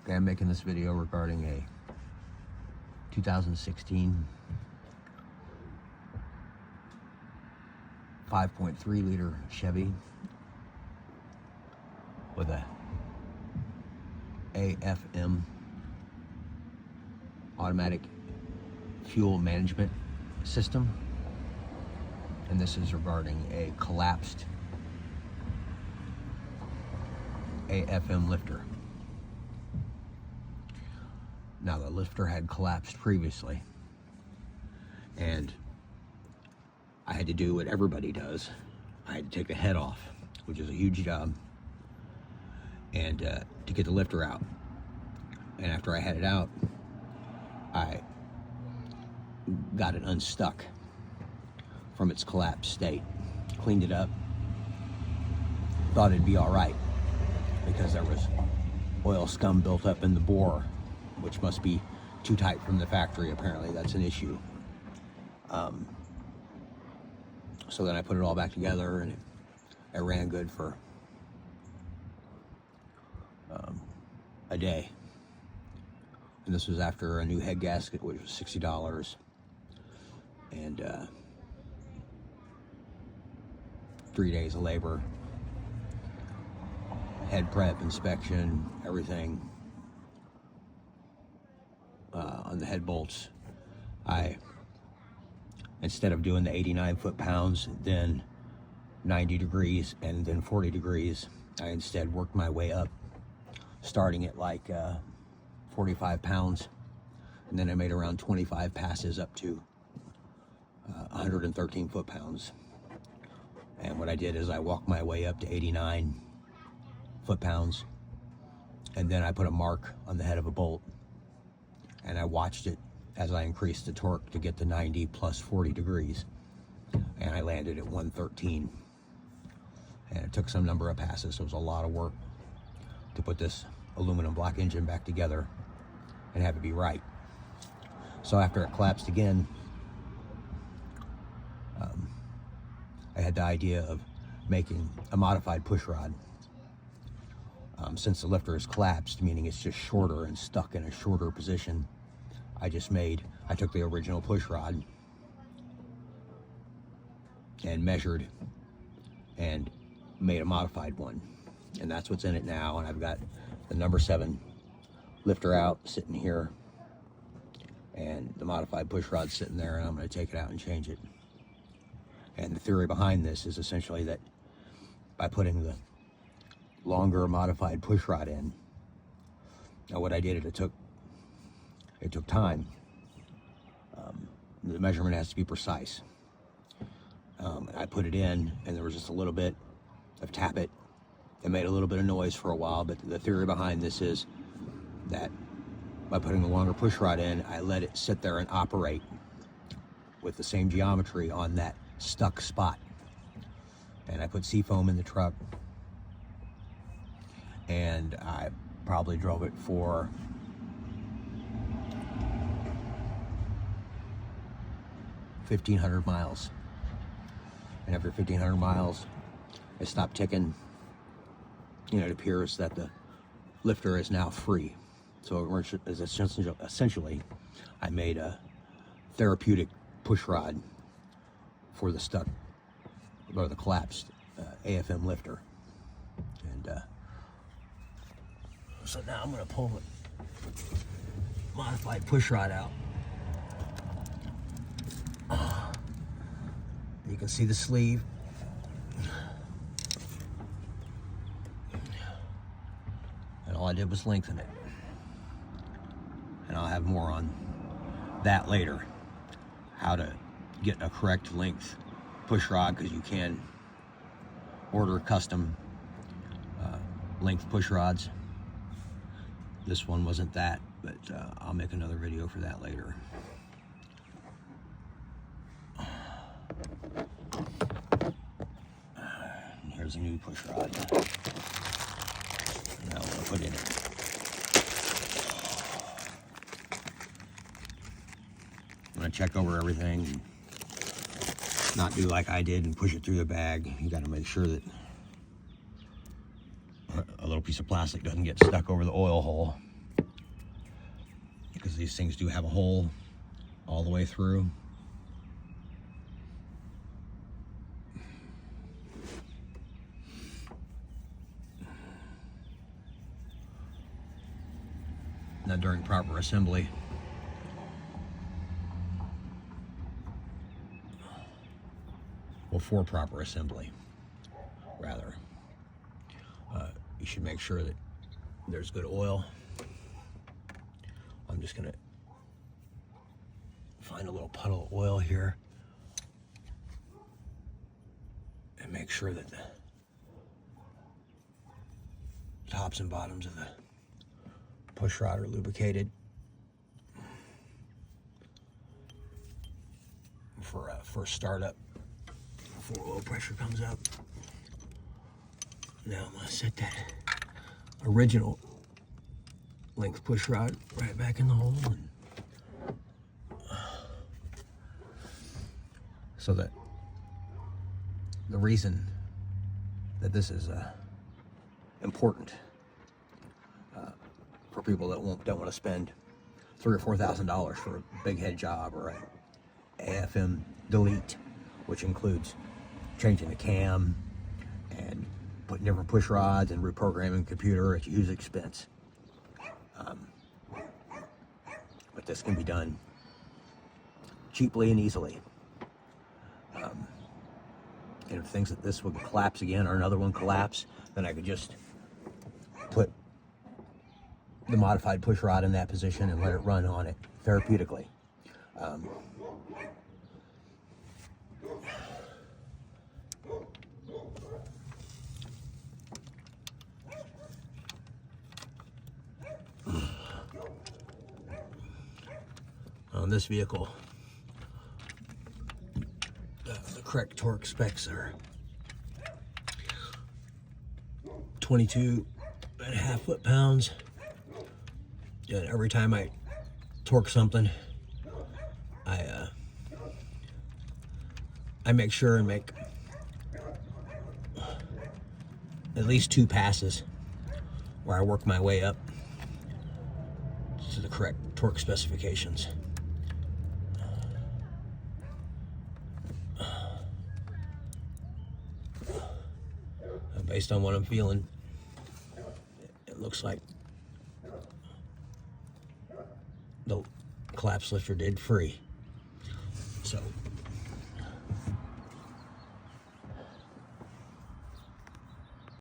Okay, I'm making this video regarding a 2016 5.3 liter Chevy with a AFM automatic fuel management system, and this is regarding a collapsed AFM lifter. Now, the lifter had collapsed previously, and I had to do what everybody does. I had to take the head off, which is a huge job, and to get the lifter out. And after I had it out, I got it unstuck from its collapsed state, cleaned it up, thought it'd be all right because there was oil scum built up in the bore, which must be too tight from the factory. Apparently that's an issue. So then I put it all back together, and it ran good for a day. And this was after a new head gasket, which was $60, and 3 days of labor, head prep, inspection, everything. On the head bolts, I, instead of doing the 89 foot-pounds, then 90 degrees, and then 40 degrees, I instead worked my way up, starting at like 45 pounds, and then I made around 25 passes up to 113 foot-pounds. And what I did is I walked my way up to 89 foot-pounds, and then I put a mark on the head of a bolt, and I watched it as I increased the torque to get to 90 plus 40 degrees, and I landed at 113. And it took some number of passes, so it was a lot of work to put this aluminum block engine back together and have it be right. So after it collapsed again, I had the idea of making a modified push rod. Since the lifter is collapsed, meaning it's just shorter and stuck in a shorter position, I took the original push rod and measured and made a modified one. And that's what's in it now. And I've got the number 7 lifter out sitting here, and the modified push rod sitting there, and I'm going to take it out and change it. And the theory behind this is essentially that by putting the longer modified push rod in, now what I did, it took time. The measurement has to be precise. I put it in, and there was just a little bit of tap it. It made a little bit of noise for a while, but the theory behind this is that by putting the longer push rod in, I let it sit there and operate with the same geometry on that stuck spot. And I put Seafoam in the truck, and I probably drove it for $1,500 miles. And after 1,500 miles, it stopped ticking. You know, it appears that the lifter is now free. So essentially, I made a therapeutic push rod for the stuck, or the collapsed AFM lifter. And so now I'm going to pull the modified push rod out. You can see the sleeve. And all I did was lengthen it. And I'll have more on that later. How to get a correct length push rod, because you can order custom length push rods. This one wasn't that, but I'll make another video for that later. Here's a new push rod. Now I'm going to put in it. I'm going to check over everything, not do like I did and push it through the bag. You got to make sure that a little piece of plastic doesn't get stuck over the oil hole. because these things do have a hole all the way through. Now during proper assembly, well, for proper assembly, rather, you should make sure that there's good oil. I'm just gonna find a little puddle of oil here and make sure that the tops and bottoms of the push rod are lubricated for startup, before oil pressure comes up. Now I'm gonna set that original length push rod right back in the hole, and so that the reason that this is important for people that don't want to spend $3,000 or $4,000 for a big head job or a AFM delete, which includes changing the cam and putting different push rods and reprogramming the computer at a huge expense. But this can be done cheaply and easily. And if things that this would collapse again or another one collapse, then I could just put the modified push rod in that position and let it run on it therapeutically. On this vehicle, the correct torque specs are 22.5 foot-pounds. And every time I torque something, I make sure and make at least 2 passes where I work my way up to the correct torque specifications. Based on what I'm feeling, it looks like the collapse lifter did free. So